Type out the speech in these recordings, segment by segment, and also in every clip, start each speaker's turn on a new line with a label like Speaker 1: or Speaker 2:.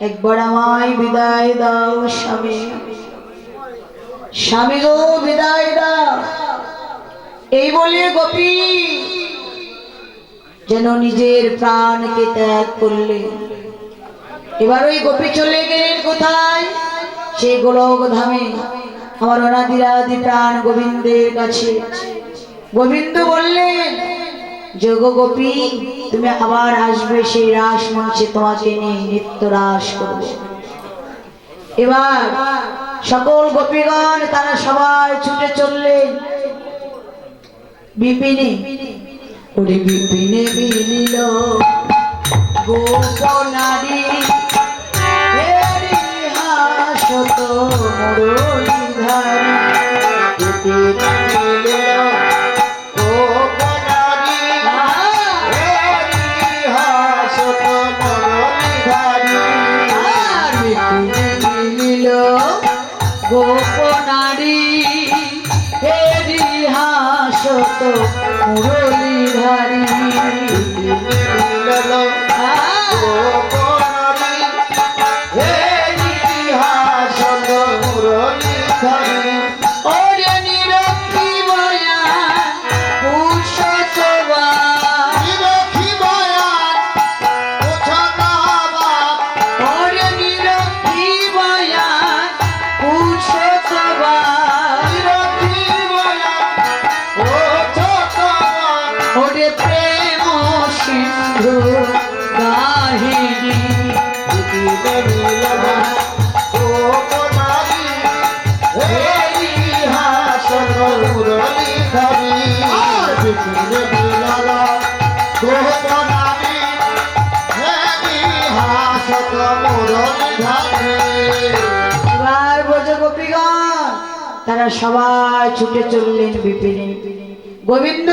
Speaker 1: একবার আমায় বিদায় দাও স্বামী, স্বামী গো বিদায় দাও। এই বলে গোপী যেন নিজের প্রাণকে ত্যাগ করলেন। এবার ওই গোপী চলে গেলেন কোথায়? সেই গোলক ধামে আমার অনাদিরাদি প্রাণ গোবিন্দের কাছে। গোবিন্দ বললেন, যোগ গোপী তুমি আবার আসবে সেই রাস মঞ্চে, তোমাকে নিয়ে নিত্য রাস করব। এবার সকল গোপীগণ তারা সবাই ছুটে চললেন বিপিনে। ওরে বিপিনে মিলিল গোপনারী হাসত মুরলীধারী। গোপনারী হেরি হাসত মুরলীধারী। তারা সবাই ছুটে চললেন বিপিনে। গোবিন্দ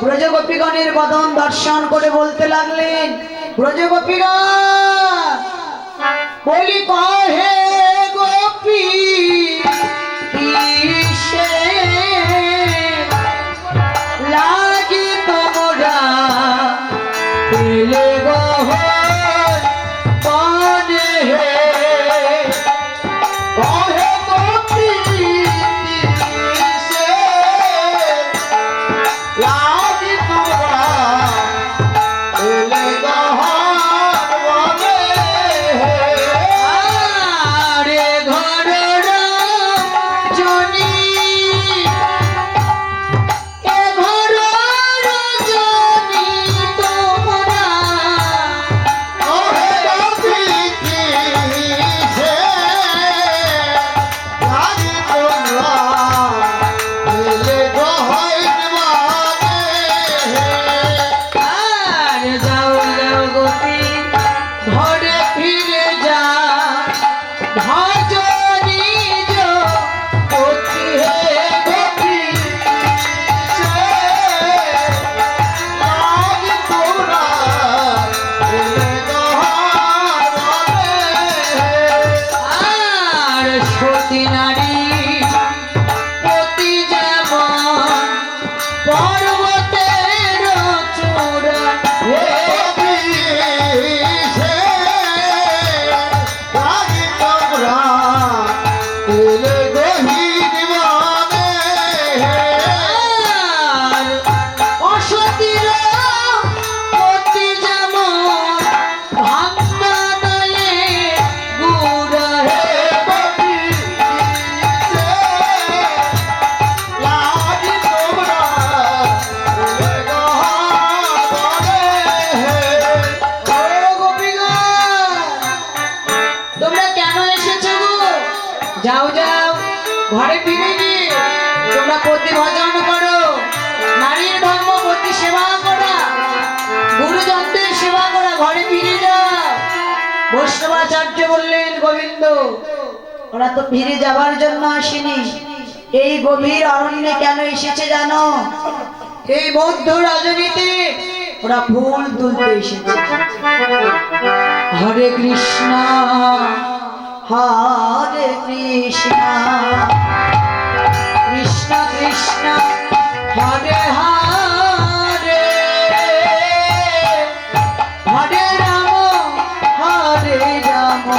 Speaker 1: ব্রজগোপীগণের বদন দর্শন করে বলতে লাগলেন, ব্রজগোপীগণ বলি কহে গোপী লাগি তোমরা পেলে গো পদে হে কহে গোপী লাগি তোমরা পেলে গো যাও যাও ঘরে ফিরে গিয়ে তোমরা পতি ভজন করো, নারীর ধর্ম পতি সেবা করা, গুরুজনদের সেবা করা, ঘরে ফিরে যাও। বৈষ্ণবাচার্য বললেন, গোবিন্দ ওরা তো ফিরে যাবার জন্য আসেনি, এই গভীর অরণ্যে কেন এসেছে জানো? এই বৌদ্ধ রজনীতে ওরা ফুল তুলতে এসেছে। হরে কৃষ্ণ হরে কৃষ্ণ কৃষ্ণ কৃষ্ণ হরে হরে হরে রাম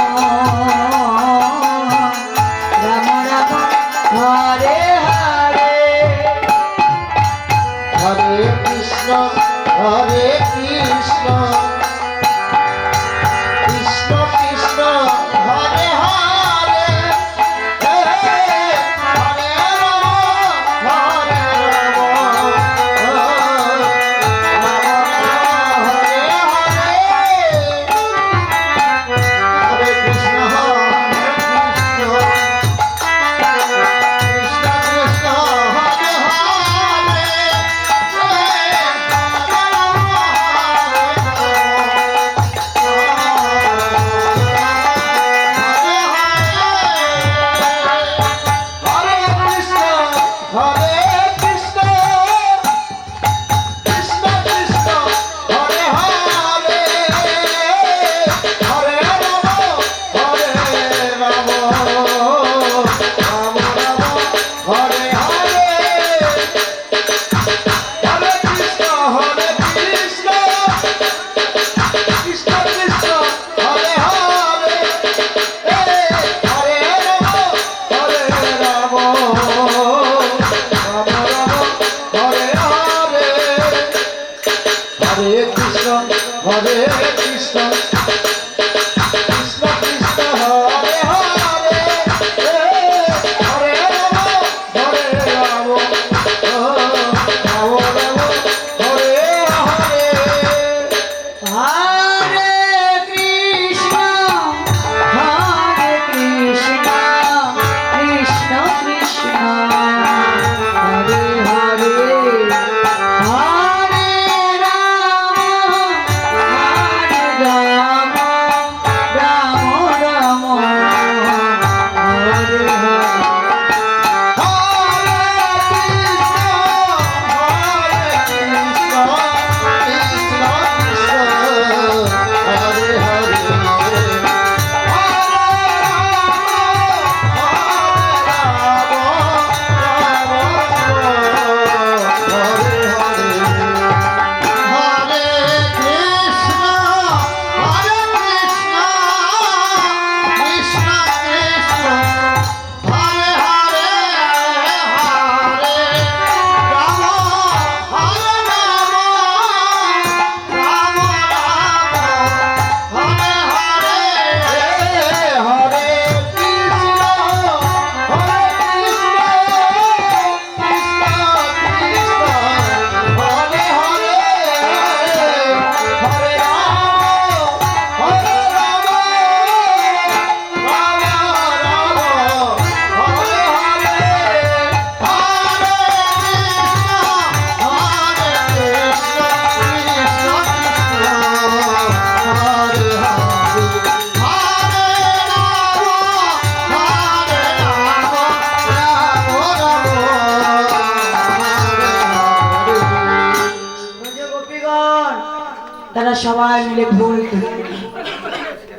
Speaker 1: তারা সবাই মিলে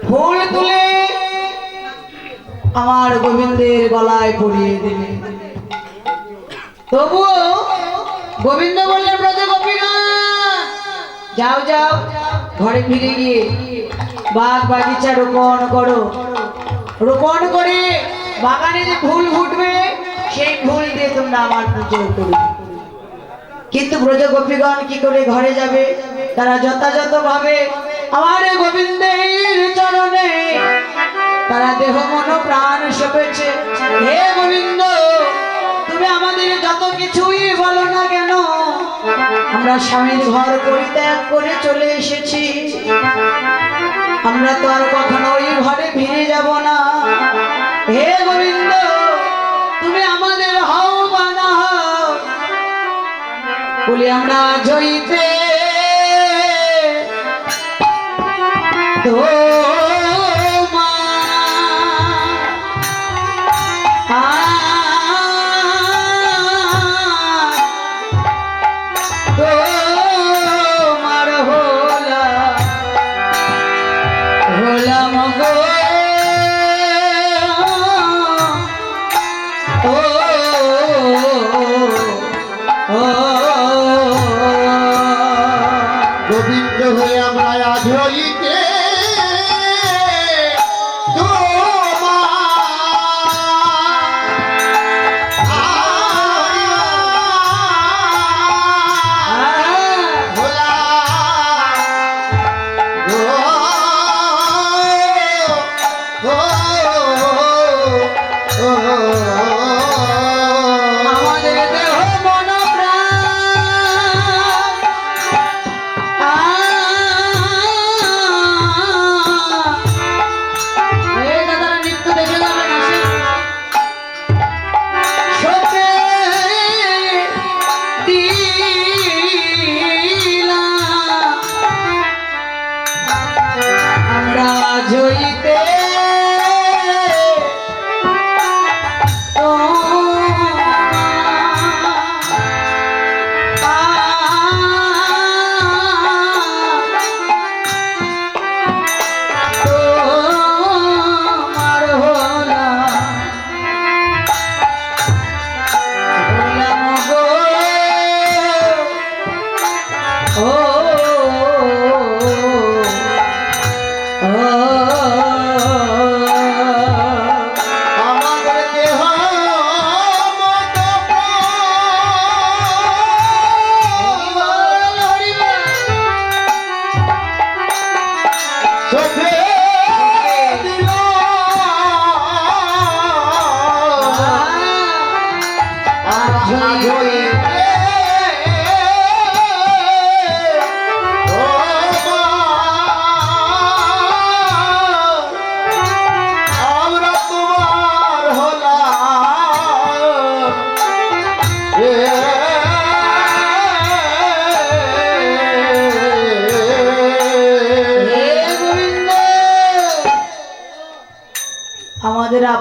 Speaker 1: ফুল তুলে আমার গোবিন্দের গলায় পরিয়ে দেবে। তবুও গোবিন্দ বললেন, ব্রজ গোপীগণ যাও যাও, ঘরে ফিরে গিয়ে বাগ বাগিচা রোপণ করো, রোপণ করে বাগানে যে ফুল ফুটবে সেই ফুল দিয়ে তোমরা আমার পুজো করবে। কিন্তু ব্রজ গোপীগণ কি করে ঘরে যাবে? তারা যথাযথ ভাবে আমার গোবিন্দের চরণে তারা দেহ মন প্রাণ সঁপেছে। হে গোবিন্দ, তুমি আমাদের যত কিছুই বলো না কেন, আমরা স্বামীর ঘর পরিত্যাগ করে চলে এসেছি, আমরা তো আর কখনো ওই ঘরে ফিরে যাব না। হে গোবিন্দ, তুমি আমাদের হও বা না হও, বলি আমরা জয়ীতে
Speaker 2: গোবিন্দ হয়ে আমরা আজ হইতে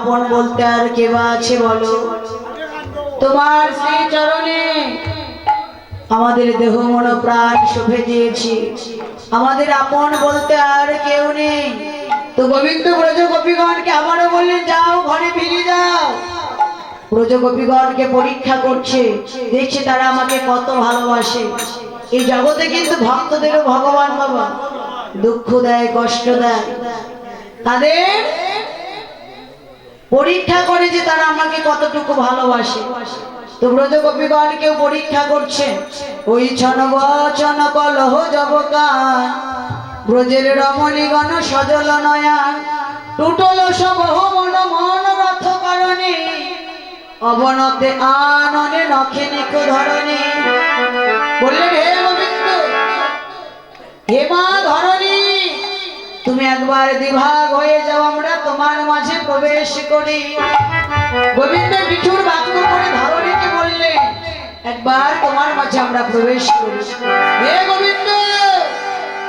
Speaker 1: আপন বলতে আর কে বা আছে বলো? তোমার শ্রী চরণে আমাদের দেহ মন প্রাণ শোভে দিয়েছি, আমাদের আপন বলতে আর কেউ নেই। তো গোবিন্দ ব্রজ গোপীগণকে আবারও বললেন, যাও ঘরে ফিরে যাও। ব্রজ গোপীগণকে পরীক্ষা করছে, দেখছে তারা আমাকে কত ভালোবাসে। এই জগতে কিন্তু ভক্তদেরও ভগবান বাবা দুঃখ দেয়, কষ্ট দেয়, তাদের পরীক্ষা করে যে তারা আমাকে কতটুকু ভালোবাসে। তো ব্রজ গোপীগণকেও পরীক্ষা করছে। ওই ছন বচন কলহ জবকান, ব্রজের রমণীগণ সজল নয়ন, টুটল সবহ মন মন রথ কারণে, অবনতে আননে নখে নিকো ধরণী। বললেন, হে গোবিন্দ, হে মা ধরণী, তুমি একবার দ্বিভাগ হয়ে যাও, আমরা তোমার মাঝে প্রবেশ করি। গোবিন্দ নিঠুর বাক্য করে ধরণীকে বললেন, একবার তোমার মাঝে আমরা প্রবেশ করি। হে গোবিন্দ,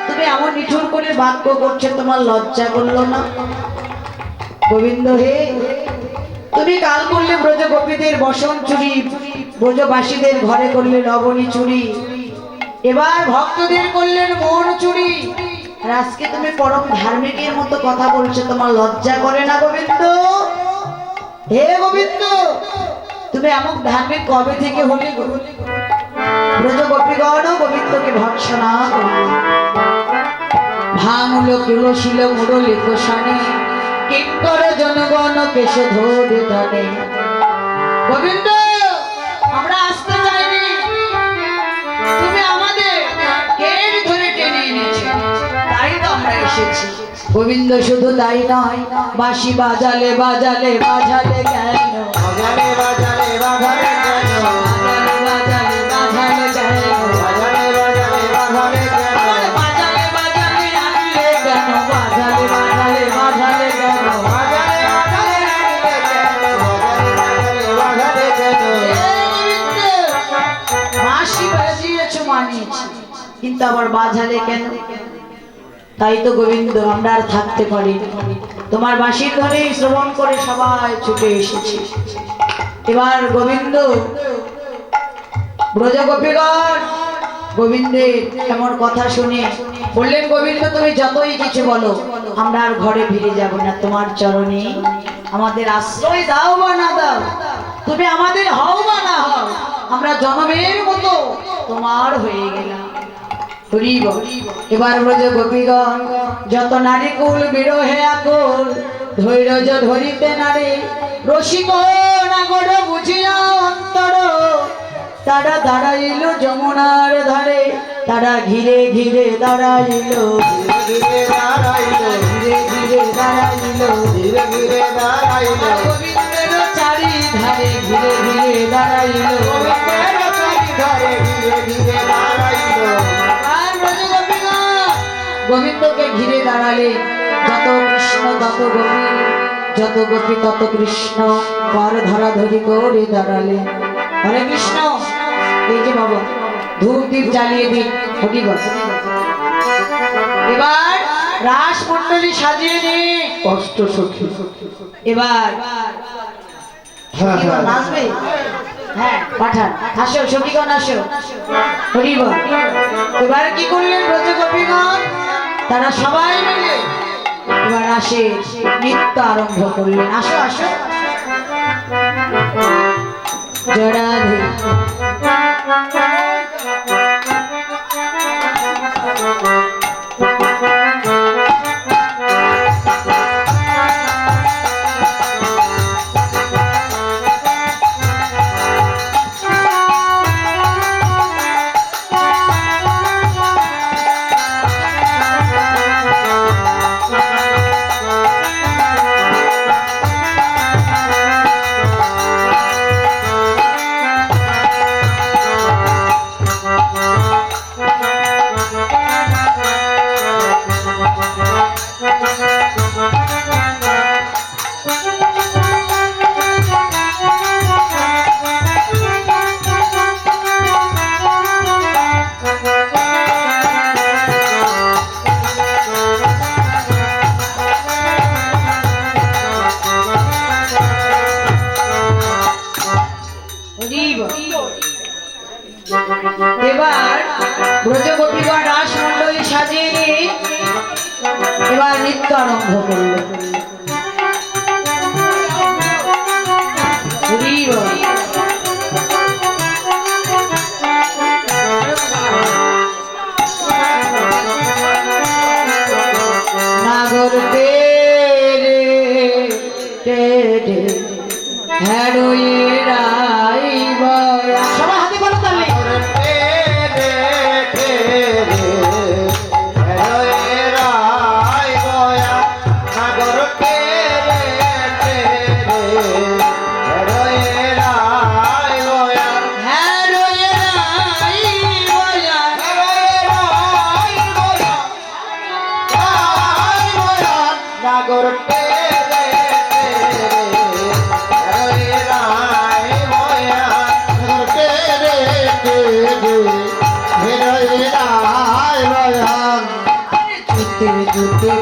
Speaker 1: তুমি এমন নিঠুর করে বাক্য করছো, তোমার লজ্জা করলো না? গোবিন্দ হে, তুমি কাল করলে ব্রজ গোপীদের বসন চুরি, ব্রজবাসীদের ঘরে করলে লবণী চুরি, এবার ভক্তদের করলেন মন চুরি, আর আজকে তুমি পরম ধার্মিকের মতো কথা বলছো, তোমার লজ্জা করে না গোবিন্দ? হে গোবিন্দ, তুমি এমন ধার্মিক কবে থেকে হলে? ব্রজ গোপীগণ গোবিন্দকে ভৎসনা করলেন। ভাঙল তুলসিল মুরলি কোষানে, কিঙ্কর জনগণ কেশ ধরে ধরে। গোবিন্দ, আমরা আসতে চাইনি, তুমি আমাদের কেড়ে ধরে টেনে এনেছো, তাই তো আমরা এসেছি। গোবিন্দ শুধু তাই নয়, বাঁশি বাজালে বাজালে বাজালে কেন,
Speaker 2: বাজারে বাজারে বাজারে কেন,
Speaker 1: বাজালে বাজালে বাজালে কেন,
Speaker 2: বাজারে বাজারে বাজারে কেন,
Speaker 1: বাজালে বাজালে আনলে কেন, বাজালে বাজালে বাজালে কেন,
Speaker 2: বাজারে বাজারে রাখলে কেন, বাজারে বাজারে বাজারে কেন।
Speaker 1: বাঁশি বাজিয়েছো মানিয়েছি, কিন্তু আবার বাজালে কেন? তাই তো গোবিন্দ, আমরা আর থাকতে পারি, তোমার বাঁশির ধরে শ্রবণ করে সবাই ছুটে এসেছি। এবার গোবিন্দ ব্রজ গোপীগণ গোবিন্দের এমন কথা শুনে বললেন, গোবিন্দ তুমি যতই কিছু বলো, আমরা আর ঘরে ফিরে যাব না, তোমার চরণে আমাদের আশ্রয় দাও বা না দাও, তুমি আমাদের হও বা না হও, আমরা জনমের মতো তোমার হয়ে গেলাম। হরিব। এবার ব্রজ গোপীগণ যত নারী কুল বিরহে আকুল, ধৈর্য ধরিতে নারে, রসিক নাগর বুঝিয়া অন্তর, তারা দাঁড়াইল যমুনার ধারে, তারা ঘিরে ঘিরে দাঁড়াইল,
Speaker 2: ধীরে দাঁড়াইল,
Speaker 1: ঘিরে ঘিরে দাঁড়াইল,
Speaker 2: ধীরে ধীরে দাঁড়াইল,
Speaker 1: গোবিন্দের চারিধারে ঘিরে ঘিরে দাঁড়াইল।
Speaker 2: গোবিন্দের চারিধারে ধীরে ধীরে দাঁড়াইল।
Speaker 1: আর ব্রজ গোপীগণ গোবিন্দকে ঘিরে দাঁড়ালে, যত কৃষ্ণ তত গোপী, যত গোপী তত কৃষ্ণ, পর ধরাধরি করে দাঁড়ালে। হরে কৃষ্ণ, এই যে বাবা ধূপ দীপ জ্বালিয়ে দিন, হরি বল। এবার রাস মন্ডলী সাজিয়ে দিন।
Speaker 2: অষ্ট সখী,
Speaker 1: এবার
Speaker 2: হ্যাঁ
Speaker 1: সখীগণ
Speaker 2: হ্যাঁ,
Speaker 1: নাচবে, হ্যাঁ পাঠান, আসো সখীগণ আসো, হরি বল। এবার কি করলেন ব্রজ গোপীগণ? তারা সবাই মিলে এবার আসে নৃত্য আরম্ভ করলেন। আসো আসো, জড়াধি এবার নৃত্য আরম্ভ করল। হরি বল। নাগর তেরে তেরে হ্যারোয়ে রাই বয়া। সবাই হাতে বলো তাহলে।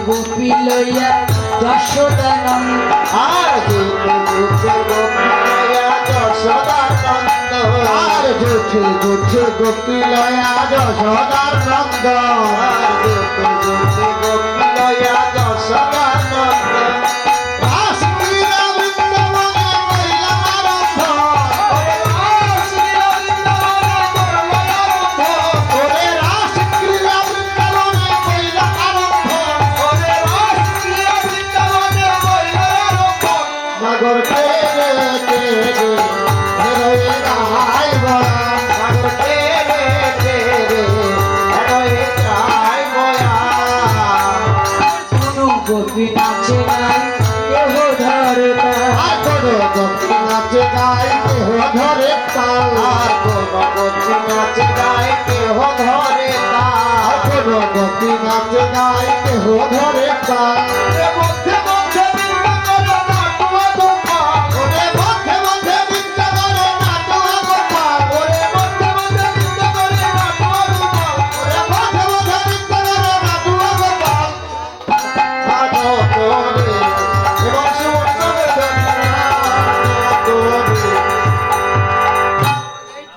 Speaker 1: গোপী লইয়া যশোদানন্দ
Speaker 2: আর যেতে গোপী লয়া যশোদানন্দ আর যেতে গোপী লয়া যশোদানন্দ আর যেতে গোপী লয়া যশোদানন্দ রাস ক্রীড়া বৃন্দাবনে কইলা আরম্ভ রাস ক্রীড়া বৃন্দাবনে কইলা আরম্ভ ওরে রাস ক্রীড়া বৃন্দাবনে কইলা আরম্ভ ওরে রাস ক্রীড়া বৃন্দাবনে কইলা আরম্ভ সাগর তেরে তেরে হেরোয়ে রাই বয়া সাগর তেরে তেরে হেরোয়ে রাই বয়া
Speaker 1: কোনো গোপী নাচে নাই কেহ ধরে
Speaker 2: আর কোনো গোপী নাচে গায় কেহ ধরে তাল আর কোনো গোপী নাচে গায় কেহ ধরে তাল কোনো গোপী নাচে গায় কেহ ধরে তাল মধ্যে মধ্যে বিন্দা করে নাটুয়া গোপাল ওরে মধ্যে মধ্যে বিন্দা করে নাটুয়া গোপাল ওরে মধ্যে মধ্যে বিন্দা করে নাটুয়া গোপাল ওরে মধ্যে মধ্যে বিন্দা করে নাটুয়া গোপাল নাটো তোরে এবং সুন্দর তোরে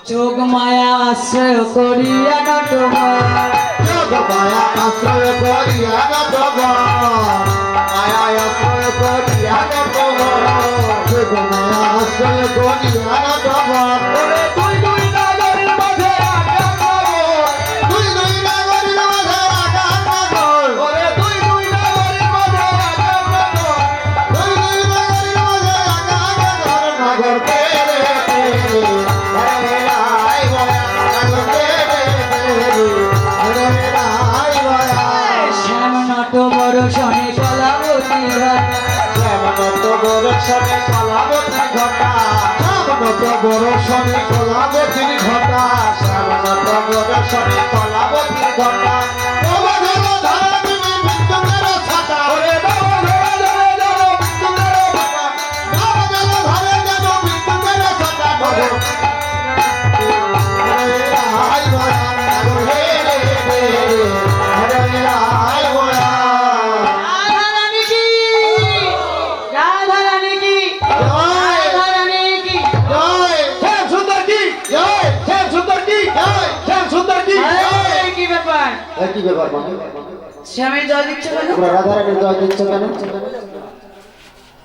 Speaker 1: যোগ মায়া আশ্রয় করিয়া নটবর
Speaker 2: যোগ মায়া আশ্রয় করিয়া নটবর মায়া আশ্রয় করিয়া নটবর যোগ মায়া আশ্রয় করিয়া নটবর ওরে তুই দুই নাগরের মাঝে আকাশ নগর তুই দুই নাগরের মাঝে আকাশ নগর ওরে তুই দুই নাগরের মাঝে আকাশ নগর তুই দুই নাগরের মাঝে আকাশ নগর নগর তেরে তেরে হেরে রাই বয়া নগর তেরে তেরে হেরে রাই বয়া
Speaker 1: শ্যাম নটবর শনি কলাবতী
Speaker 2: শ্যামনত বরষণে কলাবতী ঘটা শ্যামনত বরষণে কলাবতী ঘটা শ্যামনত বরষণে কলাবতী ঘটা নবধর ধারা তুমি মৃত্যুদের ছাতা ওরে নবধর ধারা দেব মৃত্যুদের ছাতা নবধর ধারা দেব মৃত্যুদের ছাতা নবধর হরে রাই বয়া হরে রে রে হরে রাই বয়া
Speaker 1: রাধা রানী কি রাধা রানী কি রাধা রানী কি
Speaker 2: জয় শ্যাম সুন্দর কি জয় শ্যাম সুন্দর কি জয় শ্যাম সুন্দর কি
Speaker 1: এই কি ব্যাপার
Speaker 2: কি ব্যাপার মানে
Speaker 1: শ্যামের জয় দিচ্ছ কেন?
Speaker 2: তোমরা রাধারানীর জয় দিচ্ছ কেন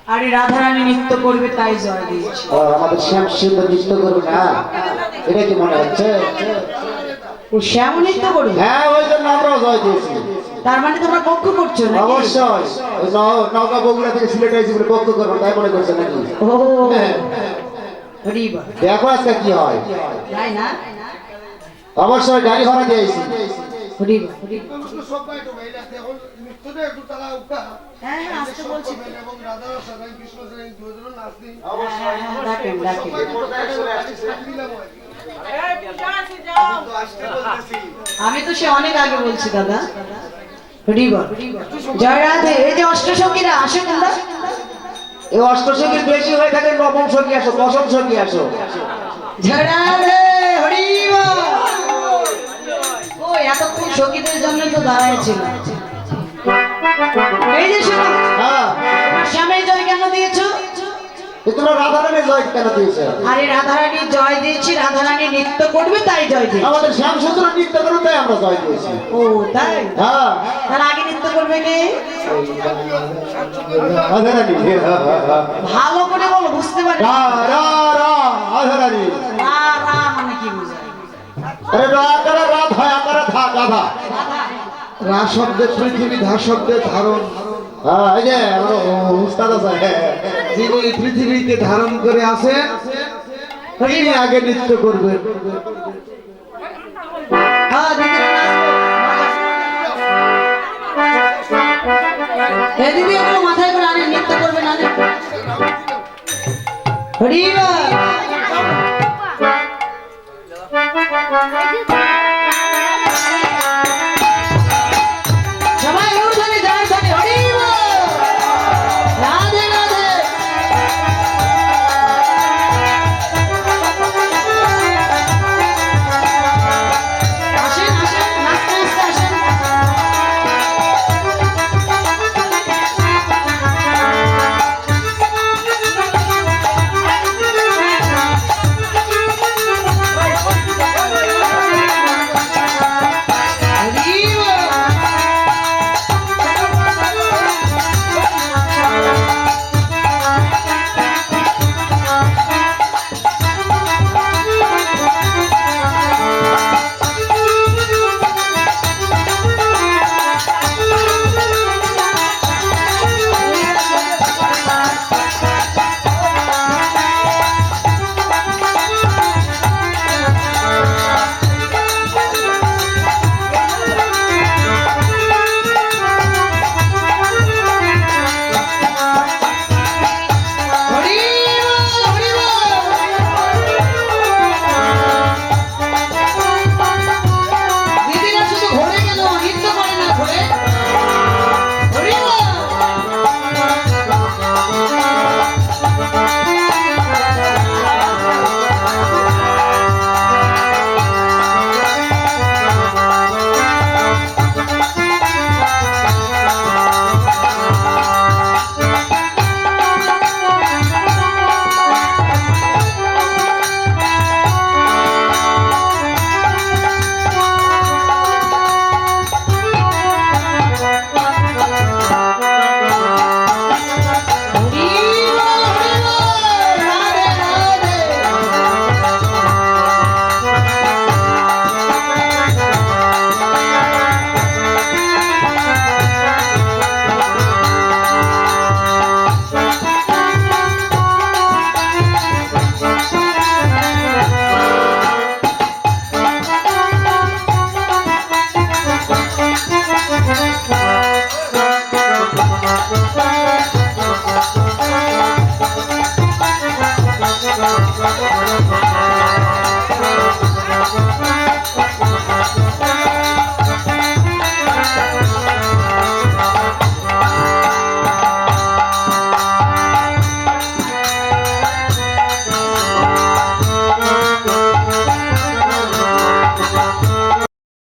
Speaker 1: আরে রাধা রানী নৃত্য করবে তাই জয় দিয়েছি।
Speaker 2: ও, আমাদের শ্যাম সুন্দর নৃত্য করবে না এটা কি মনে হচ্ছে
Speaker 1: ও শ্যাম নৃত্য করবে?
Speaker 2: হ্যাঁ ওই জন্য আমরাও জয় দিয়েছি
Speaker 1: তার মানে তোমরা পক্ষ করছো না?
Speaker 2: অবশ্যই ওই নওগাঁ বগুড়া থেকে সিলেট আইছি বলে পক্ষ করবো তাই মনে করছে নাকি
Speaker 1: ও
Speaker 2: হ্যাঁ।
Speaker 1: হরি বল।
Speaker 2: দেখো আজকে কি হয়
Speaker 1: তাই না?
Speaker 2: অবশ্যই গাড়ি ভাড়া দিয়েছি
Speaker 1: হরি বল, হরি বল।
Speaker 3: সবাই তো ভাইরা এখন মৃত্যুদের একটু তারা উঠা
Speaker 1: হ্যাঁ হ্যাঁ আসতে বলছি তো।
Speaker 3: এবং রাধা সারাই কৃষ্ণ সারাই দুজন নাচনি
Speaker 1: হ্যাঁ, হ্যাঁ, ডাকেন ডাকেন। আমি তো সে অনেক আগে বলছি দাদা। হরি বল। জয় রাধে। এই যে অষ্টসখীরা আসো তোমরা।
Speaker 2: এই অষ্টসখীর বেশি হয়ে থাকে নবম সখী আসো দশম সখী আসো
Speaker 1: জয় রাধে। হরি বল। ও এতক্ষণ সখীদের জন্য তো দাঁড়াইছিল। এই যে শোনো,
Speaker 2: হ্যাঁ
Speaker 1: তোমার স্বামীর জয় কেন দিয়েছো?
Speaker 2: তোমরা রাধারানীর জয় কেন দিয়েছে
Speaker 1: আরে রাধারানী জয় দিয়েছি, রাধারানী নৃত্য করবে তাই জয় দিয়েছি।
Speaker 2: আমাদের শ্যাম সুন্দর নৃত্য করো তাই আমরা আমরা জয় দিয়েছি।
Speaker 1: ও তাই,
Speaker 2: হ্যাঁ
Speaker 1: তার আগে নৃত্য করবে কে?
Speaker 2: রাধারানী।
Speaker 1: ভালো করে বলো, বুঝতে পারি।
Speaker 2: রা রা রা রাধারানী।
Speaker 1: রা রা মানে কি বোঝায়?
Speaker 2: আরে রা করে রাধা করে থা গাধা।
Speaker 3: রা শব্দে পৃথিবী, ধা শব্দে ধারণ।
Speaker 2: হ্যাঁ এই যে আমার উস্তাদ আছে,
Speaker 3: যিনি পৃথিবীকে ধারণ করে আছেন তিনি আগে নৃত্য করবেন।
Speaker 1: হ্যাঁ, দিদি নাচবো। দিদি এগুলো মাথায় করে আনে, নৃত্য করবে না? হরি বল।